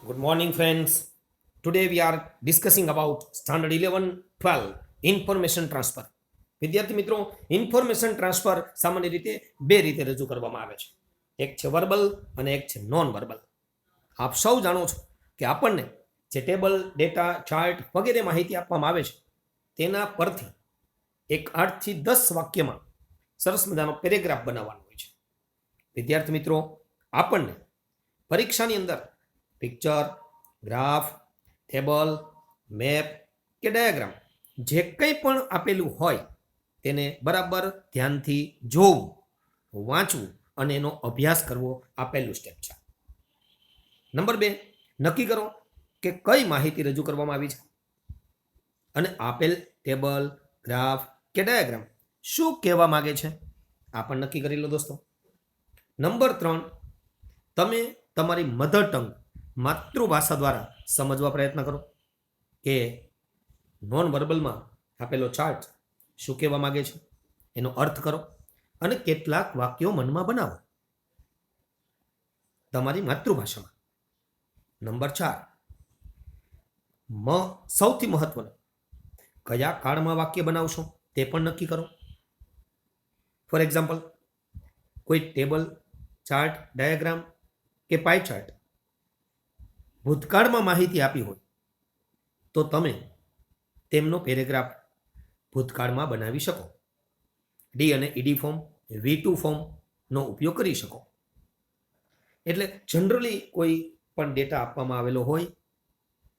Good morning, friends. Today we are discussing about standard 11 12 information transfer. વિદ્યાર્થી મિત્રો, information transfer સામાન્ય રીતે બે રીતે રજૂ કરવામાં આવે છે. એક છે વર્બલ અને એક છે નોન વર્બલ. આપ સૌ જાણો છો કે આપણને જે ટેબલ, ડેટા, ચાર્ટ વગેરે માહિતી આપવામાં આવે છે તેના પરથી એક 8 થી 10 વાક્યમાં સરસ મજાનો પેરેગ્રાફ બનાવવાનો હોય છે. વિદ્યાર્થી મિત્રો, આપણને પરીક્ષાની અંદર પિક્ચર, ગ્રાફ, ટેબલ, મેપ કે ડાયાગ્રામ જે કંઈ પણ આપેલું હોય તેને બરાબર ધ્યાનથી જોવું, વાંચવું અને એનો અભ્યાસ કરવો આ પહેલું સ્ટેપ છે. નંબર 2, નક્કી કરો કે કઈ માહિતી રજૂ કરવામાં આવી છે અને આપેલ ટેબલ, ગ્રાફ કે ડાયાગ્રામ શું કહેવા માંગે છે આ પણ નક્કી કરી લો દોસ્તો. નંબર 3, તમે તમારી મધર ટંગ માતૃભાષા દ્વારા સમજવા પ્રયત્ન કરો કે નોન વર્બલમાં આપેલો ચાર્ટ શું કહેવા માંગે છે, એનો અર્થ કરો અને કેટલાક વાક્યો મનમાં બનાવો તમારી માતૃભાષામાં. નંબર 4, સૌથી મહત્વનું, કયા કાળમાં વાક્ય બનાવશો તે પણ નક્કી કરો. ફોર એક્ઝામ્પલ, કોઈ ટેબલ, ચાર્ટ, ડાયાગ્રામ કે પાઈ ચાર્ટ ભૂતકાળમાં માહિતી આપી હોય તો તમે તેમનો પેરેગ્રાફ ભૂતકાળમાં બનાવી શકો. ડી અને ઈડી ફોર્મ, V2 ફોર્મનો ઉપયોગ કરી શકો. એટલે જનરલી કોઈ પણ ડેટા આપવામાં આવેલો હોય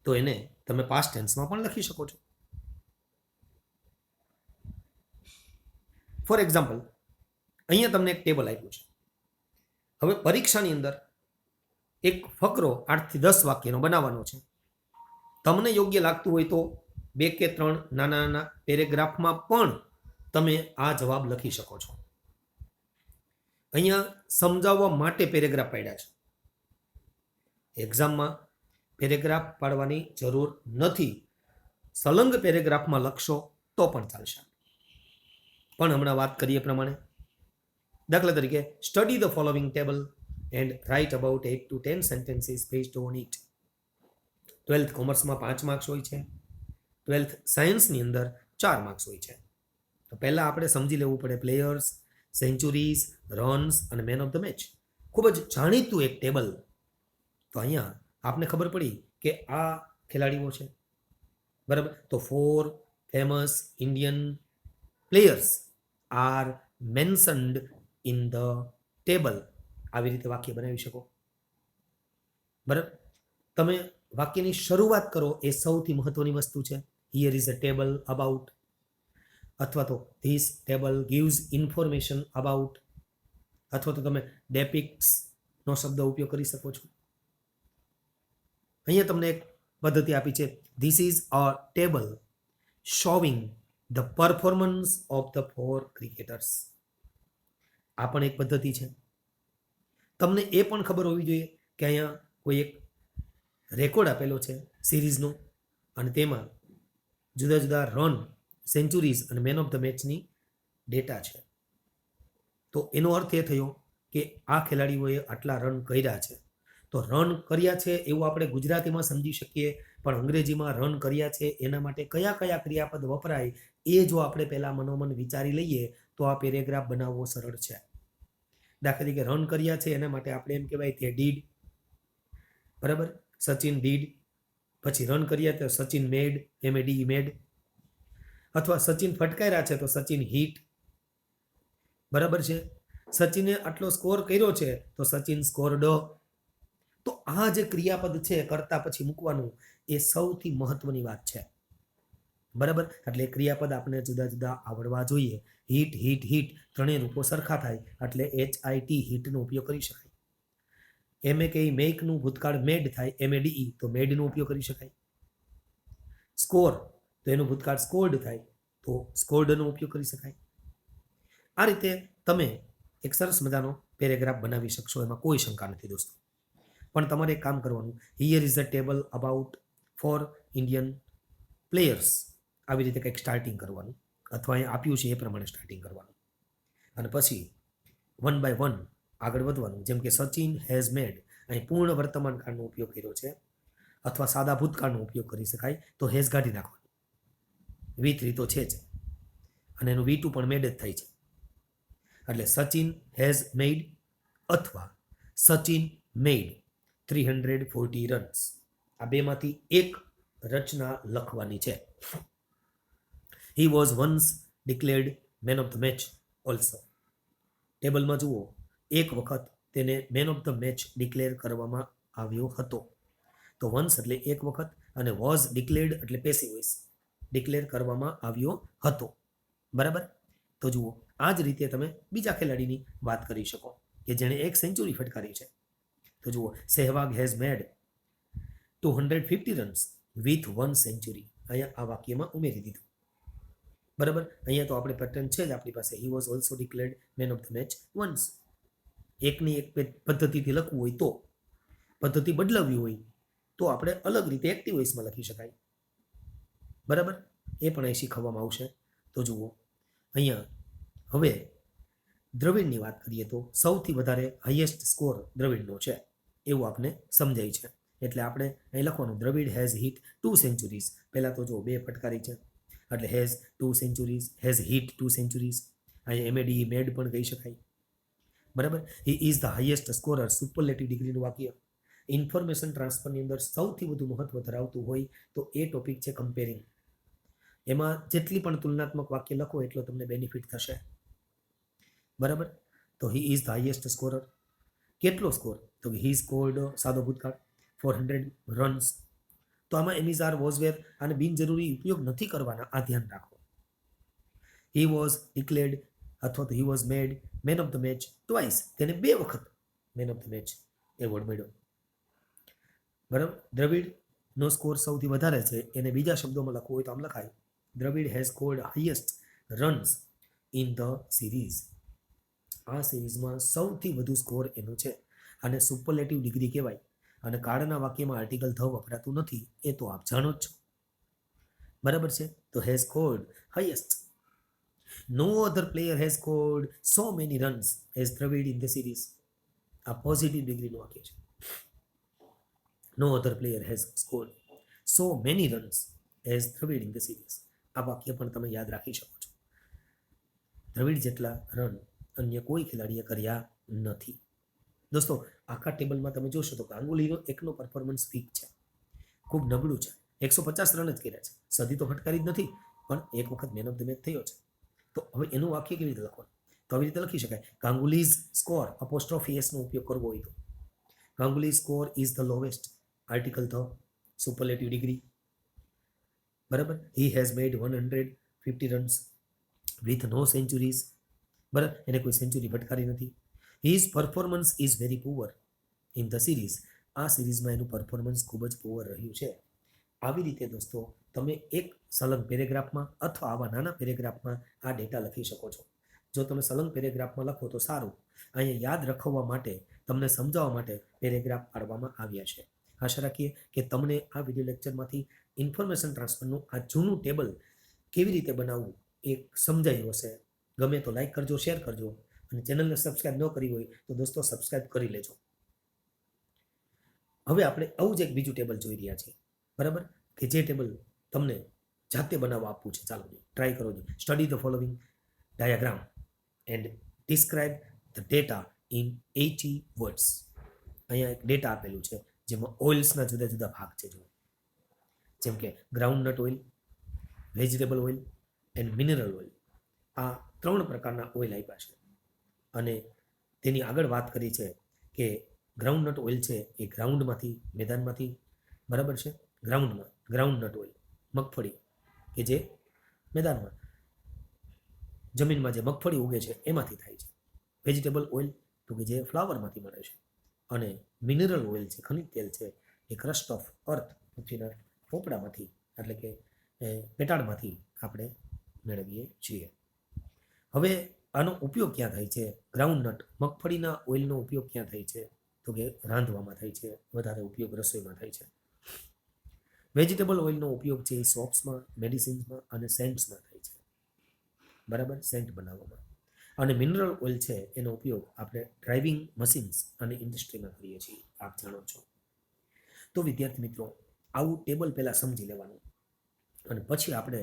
તો એને તમે પાસ્ટ ટેન્સમાં પણ લખી શકો છો. ફોર એક્ઝામ્પલ, અહીંયા તમને એક ટેબલ આપ્યું છે. હવે પરીક્ષાની અંદર એક ફકરો 8 થી 10 વાક્યનો બનાવવાનો છે. તમને યોગ્ય લાગતું હોય તો 2 કે 3 નાના નાના પેરેગ્રાફમાં પણ તમે આ જવાબ લખી શકો છો. અહીંયા સમજાવવા માટે પેરેગ્રાફ પાડ્યા છે. એક્ઝામમાં પેરેગ્રાફ પાડવાની જરૂર નથી. સલંગ પેરેગ્રાફમાં લખશો તો પણ ચાલશે. પણ હમણાં વાત કરીએ પ્રમાણે, દાખલા તરીકે, study the following table and write about 8 to 10 sentences based on it. 12th કોમર્સમાં 5 marks હોય છે, 12th સાયન્સની અંદર 4 માર્ક્સ હોય છે. તો પહેલાં આપણે સમજી લેવું પડે પ્લેયર્સ, સેન્ચુરીઝ, રન્સ અને મેન ઓફ ધ મેચ. ખૂબ જ જાણીતું એક ટેબલ. તો અહીંયા આપને ખબર પડી કે આ ખેલાડીઓ છે, બરાબર. તો 4 famous Indian players R mentioned in the table. આવી રીતે વાક્ય બનાવી શકો, બરાબર. તમે વાક્યની શરૂઆત કરો એ સૌથી મહત્વની વસ્તુ છે. Here is a table about, અથવા તો this table gives information about, અથવા તો તમે ડેપિક્ટ્સનો શબ્દ ઉપયોગ કરી શકો છો. અહીંયા તમને એક પદ્ધતિ આપી છે, this is a table showing the performance of the 4 cricketers. આ પણ એક પદ્ધતિ છે. તમને એ પણ ખબર હોવી જોઈએ કે અહીંયા કોઈ એક રેકોર્ડ આપેલો છે સિરીઝનો અને તેમાં જુદા જુદા રન, સેન્ચુરીઝ અને મેન ઓફ ધ મેચની ડેટા છે. તો એનો અર્થ એ થયો કે આ ખેલાડીઓએ આટલા રન કર્યા છે. તો રન કર્યા છે એવું આપણે ગુજરાતીમાં સમજી શકીએ, પણ અંગ્રેજીમાં રન કર્યા છે એના માટે કયા કયા ક્રિયાપદ વપરાય એ જો આપણે પહેલાં મનોમન વિચારી લઈએ તો આ પેરેગ્રાફ બનાવવો સરળ છે. દાખલા તરીકે રન કર્યા છે એના માટે આપણે એમ કહેવાય કે ડીડ, બરાબર. સચિન ડીડ. પછી રન કર્યા તો સચિન મેડ, MAD મેડ. અથવા સચિન ફટકાર્યા છે તો સચિન હિટ, બરાબર છે. સચિને આટલો સ્કોર કર્યો છે તો સચિન સ્કોર્ડ. તો આ જે ક્રિયાપદ છે કરતા પછી મૂકવાનું એ સૌથી મહત્વની વાત છે, બરાબર. એટલે ક્રિયાપદ આપણે જુદા જુદા આવડવા જોઈએ. હિટ, હિટ, હિટ ત્રણેય રૂપો સરખા થાય એટલે HIT હિટનો ઉપયોગ કરી શકાય. MAKE મેકનું ભૂતકાળ મેડ થાય, MADE તો મેડનો ઉપયોગ કરી શકાય. સ્કોર તો એનું ભૂતકાળ સ્કોર્ડ થાય તો સ્કોર્ડનો ઉપયોગ કરી શકાય. આ રીતે તમે એક સરસ મજાનો પેરેગ્રાફ બનાવી શકશો, એમાં કોઈ શંકા નથી દોસ્તો. પણ તમારે એક કામ કરવાનું, here is a table about 4 Indian players, આવી રીતે કંઈક સ્ટાર્ટિંગ કરવાનું, અથવા અહીં આપ્યું છે એ પ્રમાણે સ્ટાર્ટિંગ કરવાનું અને પછી 1 by 1 આગળ વધવાનું. જેમ કે સચિન હેઝ મેડ, અહીં પૂર્ણ વર્તમાન કાળનો ઉપયોગ કર્યો છે. અથવા સાદા ભૂતકાળનો ઉપયોગ કરી શકાય તો હેઝ કાઢી નાખવાનું. V3 તો છે જ અને એનું V2 પણ મેડ જ થાય છે. એટલે સચિન હેઝ મેડ અથવા સચિન મેડ 340 રન્સ. આ બેમાંથી એક રચના લખવાની છે. He was once declared man of the match also. ટેબલમાં જુઓ, એક વખત તેને man of the match declare કરવામાં આવ્યો હતો. તો વન્સ એટલે એક વખત અને વોઝ ડિક્લેર્ડ એટલે પેસિવ વોઇસ, ડિક્લેર કરવામાં આવ્યો હતો. બરાબર. તો જુઓ, આ જ રીતે તમે બીજા ખેલાડીની વાત કરી શકો કે જેણે એક સેન્ચુરી ફટકારી છે. તો જુઓ, Sehwag has made 250 runs with 1 century. અહીંયા આ વાક્યમાં ઉમેરી દીધું. બરાબર. અહીંયા તો આપણે પેટર્ન છે જ આપણી પાસે. He was also declared man of the match once. એકની એક પદ્ધતિથી લખવું હોય તો, પદ્ધતિ બદલાવી હોય તો આપણે અલગ રીતે એક્ટિવ વોઇસમાં લખી શકાય. બરાબર. એ પણ અહીં શીખવવામાં આવશે. તો જુઓ, અહીંયા હવે દ્રવિડની વાત કરીએ તો સૌથી વધારે હાઈએસ્ટ સ્કોર દ્રવિડનો છે એવું આપણે સમજાય છે. એટલે આપણે અહીં લખવાનું દ્રવિડ હેઝ હિટ 2 સેન્ચુરીઝ. પહેલાં તો જો 2 ફટકારી છે એટલે has 2 centuries, has hit 2 centuries. અહીંયા MAD મેડ પણ કહી શકાય. બરાબર. He is the highest scorer, superlative ડિગ્રીનું વાક્ય. ઇન્ફોર્મેશન ટ્રાન્સફરની અંદર સૌથી વધુ મહત્વ ધરાવતું હોય તો એ ટોપિક છે કમ્પેરિંગ. એમાં જેટલી પણ તુલનાત્મક વાક્ય લખો એટલો તમને બેનિફિટ થશે. બરાબર. તો હી ઇઝ ધ હાઈએસ્ટ સ્કોરર. કેટલો સ્કોર? તો હી સ્કોર્ડ સાદો ભૂતકાળ 400 રન્સ. તો આમાં એમિઝાર વોઝવેર અને બિનજરૂરી ઉપયોગ નથી કરવાના, આ ધ્યાન રાખો. હી વોઝ ડિક્લેર્ડ અથવા તો he was made man of the match twice. તેને 2 વખત man of the match award મળ્યો. બરાબર. દ્રવિડનો સ્કોર સૌથી વધારે છે એને બીજા શબ્દોમાં લખવું હોય તો આમ લખાય Dravid has scored highest runs in the series. આ સિરીઝમાં સૌથી વધુ સ્કોર એનો છે. આને સુપરલેટિવ ડિગ્રી કહેવાય. અને કાળના વાક્યમાં આર્ટિકલ ધ વપરાતું નથી, એ તો આપ જાણો જ છો. બરાબર છે. તો has scored highest. No other player has scored so many runs as Dravid in the series. આ પોઝિટિવ ડિગ્રીનું વાક્ય છે. No other player has scored so many runs as Dravid in the series. આ વાક્ય પણ તમે યાદ રાખી શકો છો. દ્રવિડ જેટલા રન અન્ય કોઈ ખેલાડીએ કર્યા નથી. દોસ્તો, આખા ટેબલમાં તમે જોશો તો ગાંગુલીનો એકનો પરફોર્મન્સ વીક છે, ખૂબ નબળું છે. 150 રન જ કર્યા છે, સદી તો ફટકારી જ નથી, પણ એક વખત મેન ઓફ ધ મેચ થયો છે. તો હવે એનું વાક્ય કેવી રીતે લખવાનું? તો આવી રીતે લખી શકાય ગાંગુલીઝ સ્કોર અપોસ્ટ્રોફી એસનો ઉપયોગ કરવો હોય તો Ganguly score is the lowest, article the, superlative degree. બરાબર. He has made 150 runs with no centuries. બરાબર. એને કોઈ સેન્ચુરી ફટકારી નથી. His performance is very poor in the series. આ સિરીઝમાં એનું પરફોર્મન્સ ખૂબ જ પુઅર રહ્યું છે. આવી રીતે દોસ્તો તમે એક સલંગ પેરેગ્રાફમાં અથવા આવા નાના પેરેગ્રાફમાં આ ડેટા લખી શકો છો. જો તમે સલંગ પેરેગ્રાફમાં લખો તો સારું. અહીંયા યાદ રાખવા માટે, તમને સમજાવવા માટે પેરેગ્રાફ પાડવામાં આવ્યા છે. આશા રાખીએ કે તમને આ વિડીયો લેક્ચરમાંથી ઇન્ફોર્મેશન ટ્રાન્સફરનું આ જૂનું ટેબલ કેવી રીતે બનાવવું એ સમજાયું હશે. ગમે તો લાઈક કરજો, શેર કરજો અને ચેનલને સબસ્ક્રાઇબ ન કરી હોય તો દોસ્તો સબસ્ક્રાઇબ કરી લેજો. હવે આપણે આવું જ એક બીજું ટેબલ જોઈ રહ્યા છીએ. બરાબર. કે જે ટેબલ તમને જાતે બનાવવા આપવું છે. ચાલો ટ્રાય કરો. Study the following diagram and describe the data in 80 words. અહીંયા એક ડેટા આપેલું છે જેમાં ઓઇલ્સના જુદા જુદા ભાગ છે. જો જેમ કે groundnut oil, vegetable oil and mineral oil. આ 3 પ્રકારના ઓઇલ આપ્યા છે અને તેની આગળ વાત કરી છે કે ગ્રાઉન્ડનટ ઓઇલ છે એ ગ્રાઉન્ડમાંથી, મેદાનમાંથી, બરાબર છે, ગ્રાઉન્ડમાં ગ્રાઉન્ડનટ ઓઇલ મગફળી કે જે મેદાનમાં જમીનમાં જે મગફળી ઉગે છે એમાંથી થાય છે. વેજીટેબલ ઓઇલ તો કે જે ફ્લાવરમાંથી મળે છે. અને મિનરલ ઓઇલ છે, ખનિજ તેલ છે, એ ક્રસ્ટ ઓફ અર્થ, પૃથ્વીના પોપડામાંથી એટલે કે પેટાળમાંથી આપણે મેળવીએ છીએ. હવે આનો ઉપયોગ ક્યાં થાય છે? ગ્રાઉન્ડનટ મગફળીના ઓઇલનો ઉપયોગ ક્યાં થાય છે? તો કે રાંધવામાં થાય છે, વધારે ઉપયોગ રસોઈમાં થાય છે. વેજીટેબલ ઓઇલનો ઉપયોગ છે એ સોપ્સમાં, મેડિસિન્સમાં અને સેન્ટ્સમાં થાય છે. બરાબર, સેન્ટ બનાવવામાં. અને મિનરલ ઓઇલ છે એનો ઉપયોગ આપણે ડ્રાઇવિંગ મશીન્સ અને ઇન્ડસ્ટ્રીમાં કરીએ છીએ, આપ જાણો છો. તો વિદ્યાર્થી મિત્રો, આવું ટેબલ પહેલાં સમજી લેવાનું અને પછી આપણે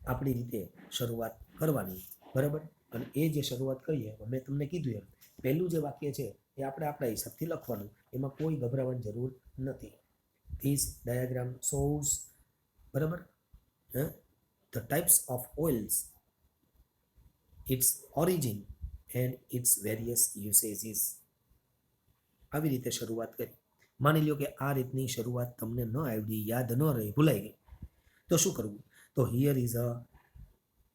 આપણી રીતે શરૂઆત કરવાની, બરાબર. અને એ જે શરૂઆત કરીએ, મેં તમને કીધું એમ, પહેલું જે વાક્ય છે એ આપણે આપણા હિસાબથી લખવાનું, એમાં કોઈ ગભરાવાની જરૂર નથી. ધીસ ડાયાગ્રામ શોઝ, બરાબર, the types of oils, its origin and its various usages. આવી રીતે શરૂઆત કરી. માની લો કે આ રીતની શરૂઆત તમને ન આવડી, યાદ ન રહી, ભૂલાઈ ગઈ, તો શું કરવું? તો here is a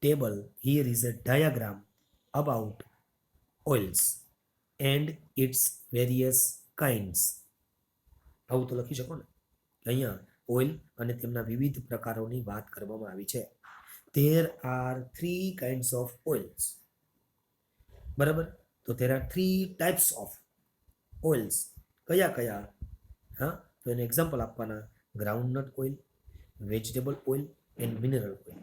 table, here is a diagram about oils and its various kinds. આવું તો લખી શકો ને. અહીંયા ઓઇલ અને તેમના વિવિધ પ્રકારોની વાત કરવામાં આવી છે. There are 3 kinds of oils. બરાબર. તો there are 3 types of oils. કયા કયા? હા, તો એને એક્ઝામ્પલ આપવાના: groundnut oil, vegetable oil and mineral oil.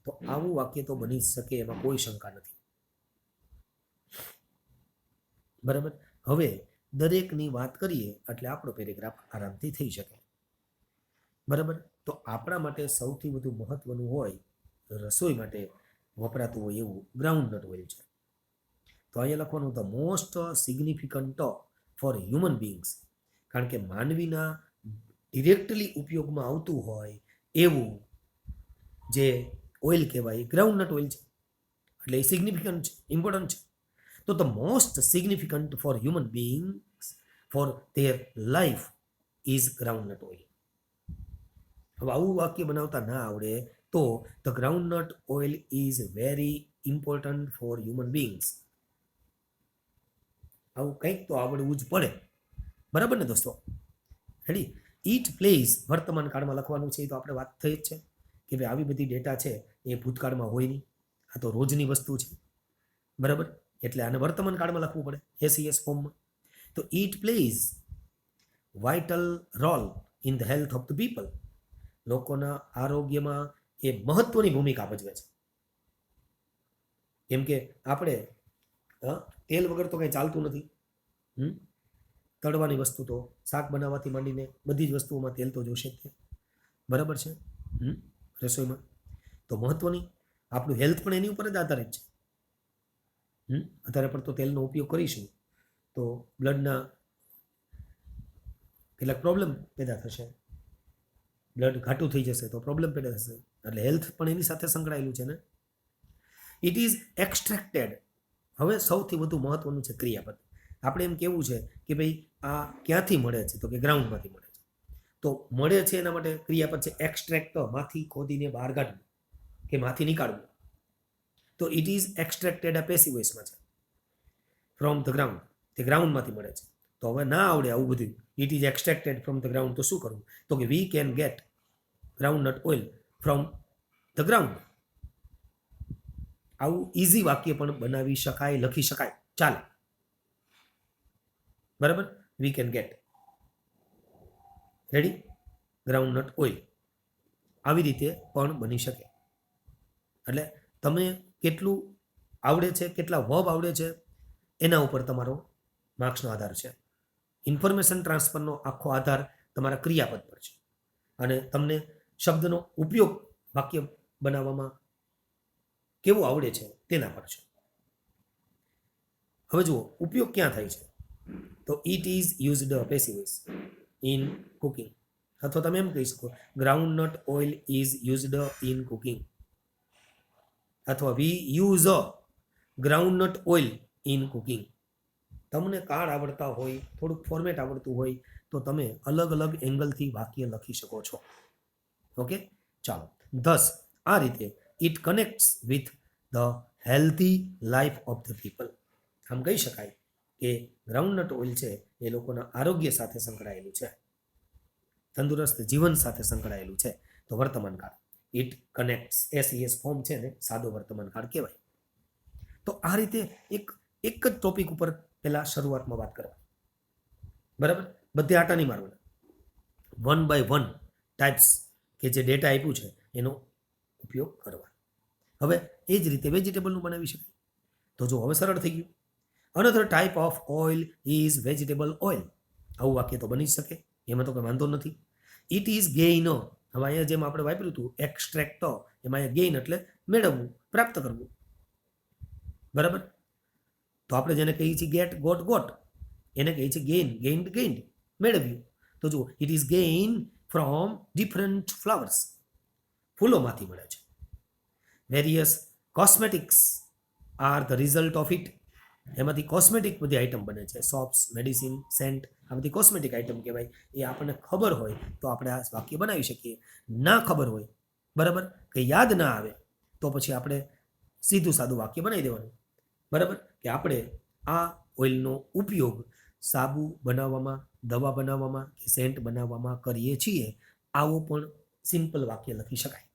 તો આવું વાક્ય તો બની શકે, એમાં કોઈ શંકા નથી, બરાબર. હવે દરેકની વાત કરીએ એટલે આપણો પેરેગ્રાફ આરામથી થઈ શકે, બરાબર. તો આપણા માટે સૌથી વધુ મહત્વનું હોય, રસોઈ માટે વપરાતું હોય એવું ગ્રાઉન્ડનટ ઓઇલ છે. તો અહીંયા લખવાનું the most significant for human beings, કારણ કે માનવીના ડિરેક્ટલી ઉપયોગમાં આવતું હોય એવું જે ઓઇલ કહેવાય ગ્રાઉન્ડનટ ઓઇલ છે, એટલે એ સિગ્નિફિકન્ટ છે, ઇમ્પોર્ટન્ટ છે. તો the most significant for human beings for their life is groundnut oil. હવે આવું વાક્ય બનાવતા ના આવડે તો the groundnut oil is very important for human beings. આવું કંઈક તો આવડવું જ પડે, બરાબર ને દોસ્તો? રેડી. ઇટ પ્લેઝ, વર્તમાન કાળમાં લખવાનું છે, એ તો આપણે વાત થઈ જ છે કે ભાઈ આવી બધી ડેટા છે એ ભૂતકાળમાં હોય નહીં, આ તો રોજની વસ્તુ છે, બરાબર. એટલે આને વર્તમાન કાળમાં લખવું પડે, એસઈએસ ફોર્મમાં. તો it plays vital role in the health of the people. લોકોના આરોગ્યમાં એ મહત્વની ભૂમિકા ભજવે છે. કેમ કે આપણે તેલ વગર તો કંઈ ચાલતું નથી. તળવાની વસ્તુ તો શાક બનાવવાથી માંડીને બધી જ વસ્તુઓમાં તેલ તો જોશે જ, બરાબર છે, રસોઈમાં. તો મહત્વની આપણું હેલ્થ પણ એની ઉપર જ આધારિત છે. વધારે પડતો તેલનો ઉપયોગ કરીશું તો બ્લડના કેટલાક પ્રોબ્લેમ પેદા થશે, બ્લડ ઘાટું થઈ જશે તો પ્રોબ્લેમ પેદા થશે. એટલે હેલ્થ પણ એની સાથે સંકળાયેલું છે ને. It is extracted. હવે સૌથી વધુ મહત્વનું છે ક્રિયાપદ. આપણે એમ કેવું છે કે ભાઈ આ ક્યાંથી મળે છે, તો કે ગ્રાઉન્ડમાંથી મળે છે. તો મળે છે એના માટે ક્રિયાપદ છે એક્સ્ટ્રેક્ટ, માંથી ખોદીને બહાર કાઢવું કે માંથી નીકાળવું. તો ઇટ ઇઝ એક્સ્ટ્રેક્ટેડ આ પેસિવ વોઇસમાં છે, ફ્રોમ ધ ગ્રાઉન્ડ, તે ગ્રાઉન્ડમાંથી મળે છે. તો હવે ના આવડે આવું બધું, it is extracted from the ground, તો શું કરવું? તો કે we can get groundnut oil from the ground. આવું ઇઝી વાક્ય પણ બનાવી શકાય, લખી શકાય, ચાલે, બરાબર. We can get, ready, groundnut oil. આવી રીતે પણ બની શકે. એટલે તમે કેટલું આવડે છે, કેટલા વર્બ આવડે છે, એના ઉપર તમારો માર્ક્સનો આધાર છે. ઇન્ફોર્મેશન ટ્રાન્સફરનો આખો આધાર તમારા ક્રિયાપદ પર છે અને તમને શબ્દનો ઉપયોગ વાક્ય બનાવવામાં કેવું આવડે છે તેના પર છે. હવે જુઓ ઉપયોગ ક્યાં થાય છે, તો it is used passive voice in cooking, અથવા તમે એમ કહી શકો groundnut oil is used in cooking, અથવા we use a groundnut oil in cooking. તમને કાર્ડ આવડતા હોય, થોડુંક ફોર્મેટ આવડતું હોય તો તમે અલગ અલગ એંગલથી વાક્ય લખી શકો છો. ઓકે, ચાલો. ધસ, આ રીતે it કનેક્ટ્સ with the healthy life of the people. આમ કહી શકાય કે ગ્રાઉન્ડનટ ઓઇલ છે એ લોકોના આરોગ્ય સાથે સંકળાયેલું છે, તંદુરસ્ત જીવન સાથે સંકળાયેલું છે. તો વર્તમાન કાળ, ઇટ કનેક્ટ્સ, એસઈએસ ફોર્મ છે ને, સાદો વર્તમાન કાળ કહેવાય. તો આ રીતે એક જ ટોપિક ઉપર પહેલા શરૂઆતમાં વાત કરવા, બરાબર. બધે આટા નહીં મારવાના, 1 by 1 ટાઈપ્સ કે જે ડેટા આપ્યું છે એનો ઉપયોગ કરવા. હવે એ જ રીતે વેજીટેબલનું બનાવી શકાય. તો જો હવે સરળ થઈ ગયું. Another type of oil is vegetable oil. આવું વાક્ય તો બની શકે. એમાં તો કંઈ વાંધો નથી. ઇટ ઇઝ ગેઇન, હવે અહીંયા જેમ આપણે વાપર્યું હતું એક્સ્ટ્રેક્ટ, એમાં અહીંયા ગેઇન એટલે મેળવવું, પ્રાપ્ત કરવું. બરાબર. તો આપણે જેને કહીએ છીએ ગેટ, ગોટ, ગોટ, એને કહીએ છીએ ગેઇન, ગેઇન્ડ, ગેઇન્ડ, મેળવ્યું. તો જુઓ, it is gain from different flowers, ફૂલોમાંથી મળે છે. Various cosmetics are the result of it, એમાંથી કોસ્મેટિક બધી આઇટમ બને છે. સોપ્સ, મેડિસિન, સેન્ટ, આ બધી કોસ્મેટિક આઇટમ કહેવાય. એ આપણને ખબર હોય તો આપણે આ વાક્ય બનાવી શકીએ. ના ખબર હોય, બરાબર, કે યાદ ના આવે તો પછી આપણે સીધું સાદું વાક્ય બનાવી દેવાનું. બરાબર, કે આપણે આ ઓઇલનો ઉપયોગ સાબુ બનાવવામાં, દવા બનાવવામાં કે સેન્ટ બનાવવામાં કરીએ છીએ. આવું પણ સિમ્પલ વાક્ય લખી શકાય.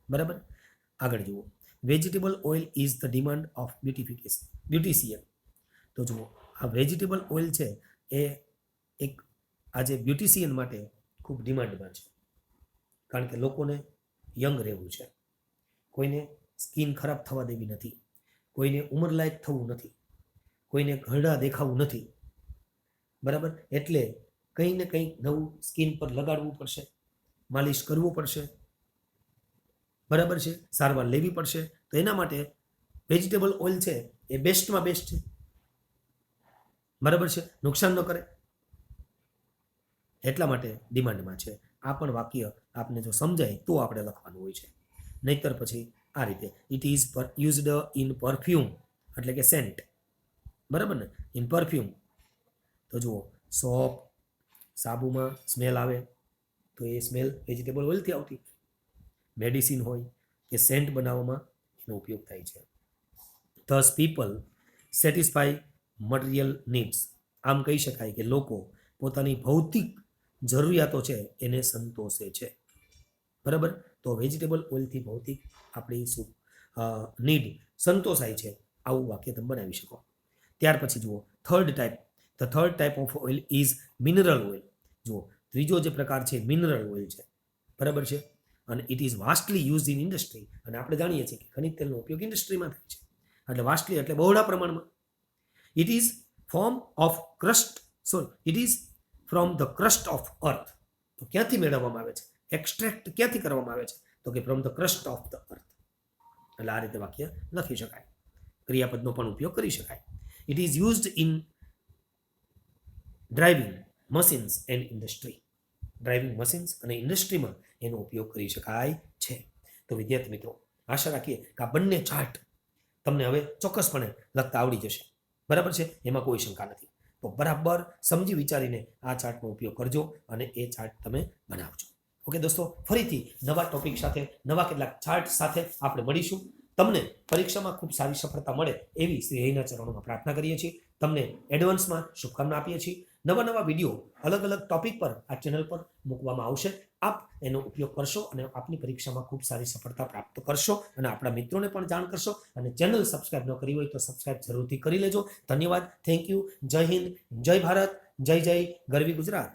બરાબર. આગળ જુઓ, vegetable oil is the demand of beautician. તો જુઓ, આ વેજીટેબલ ઓઇલ છે એ એક આજે બ્યુટિશિયન માટે ખૂબ ડિમાન્ડમાં છે. કારણ કે લોકોને યંગ રહેવું છે, કોઈને સ્કિન ખરાબ થવા દેવી નથી, કોઈને ઉંમરલાયક થવું નથી, કોઈને ઘરડા દેખાવું નથી. બરાબર, એટલે કંઈ ને કંઈક નવું સ્કિન પર લગાડવું પડશે, માલિશ કરવું પડશે. બરાબર છે, સારવાર લેવી પડશે. તો એના માટે વેજીટેબલ ઓઇલ છે એ બેસ્ટમાં બેસ્ટ છે. બરાબર છે, નુકસાન ન કરે એટલા માટે ડિમાન્ડમાં છે. આ પણ વાક્ય આપને જો સમજાય તો આપણે લખવાનું હોય છે, નહીતર પછી આ રીતે it is used in perfume એટલે કે સેન્ટ. બરાબર ને, ઇન પરફ્યુમ. તો જુઓ, સોપ, સાબુમાં સ્મેલ આવે તો એ સ્મેલ વેજીટેબલ ઓઇલથી આવતી. મેડિસિન હોય કે સેન્ટ બનાવવામાં એનો ઉપયોગ થાય છે. This people satisfy material needs. આમ કહી શકાય કે લોકો પોતાની ભૌતિક જરૂરિયાતો છે એને સંતોષે છે. બરાબર, તો વેજીટેબલ ઓઇલથી ભૌતિક આપણી શું નીડ સંતોષાય છે. આવું વાક્ય તમે બનાવી શકો. ત્યાર પછી જુઓ, third type, the third type of oil is mineral oil. જુઓ, ત્રીજો જે પ્રકાર છે મિનરલ ઓઇલ છે. બરાબર છે, અને it is vastly use in industry. અને આપણે જાણીએ છીએ કે ખનિજ તેલનો ઉપયોગ ઇન્ડસ્ટ્રીમાં થાય છે. એટલે વાસ્ટલી એટલે બહોળા પ્રમાણમાં. It is form of crust, it is from the crust of earth. તો ક્યાંથી મેળવવામાં આવે છે? એક્સ્ટ્રેક્ટ ક્યાંથી કરવામાં આવે છે? તો કે from the crust of the earth. એટલે આ રીતે વાક્ય લખી શકાય. ક્રિયાપદનો પણ ઉપયોગ કરી શકાય. It is used in driving machines and industry. Driving machines અને ઇન્ડસ્ટ્રીમાં એનો ઉપયોગ કરી શકાય છે. તો વિદ્યાર્થી મિત્રો, આશા રાખીએ કે આ બંને ચાર્ટ તમને હવે ચોક્કસપણે લખતા આવડી જશે. બરાબર છે, એમાં કોઈ શંકા નથી. તો બરાબર સમજી વિચારીને આ ચાર્ટનો ઉપયોગ કરજો અને એ ચાર્ટ તમે બનાવજો. ઓકે દોસ્તો, ફરીથી નવા ટોપિક સાથે, નવા કેટલાક ચાર્ટ સાથે આપણે મળીશું. તમને પરીક્ષામાં ખૂબ સારી સફળતા મળે એવી શ્રી હરિના ચરણોમાં પ્રાર્થના કરીએ છીએ. તમને એડવાન્સમાં શુભકામના આપીએ છીએ. નવા નવા વિડીયો અલગ અલગ ટોપિક પર આ ચેનલ પર મૂકવામાં આવશે. આપ એનો ઉપયોગ કરશો અને આપની પરીક્ષામાં ખૂબ સારી સફળતા પ્રાપ્ત કરશો અને આપણા મિત્રોને પણ જાણ કરશો. અને ચેનલ સબસ્ક્રાઇબ ન કરી હોય તો સબસ્ક્રાઇબ જરૂરથી કરી લેજો. ધન્યવાદ, થેન્ક યુ. જય હિન્દ, જય ભારત, જય જય ગરવી ગુજરાત.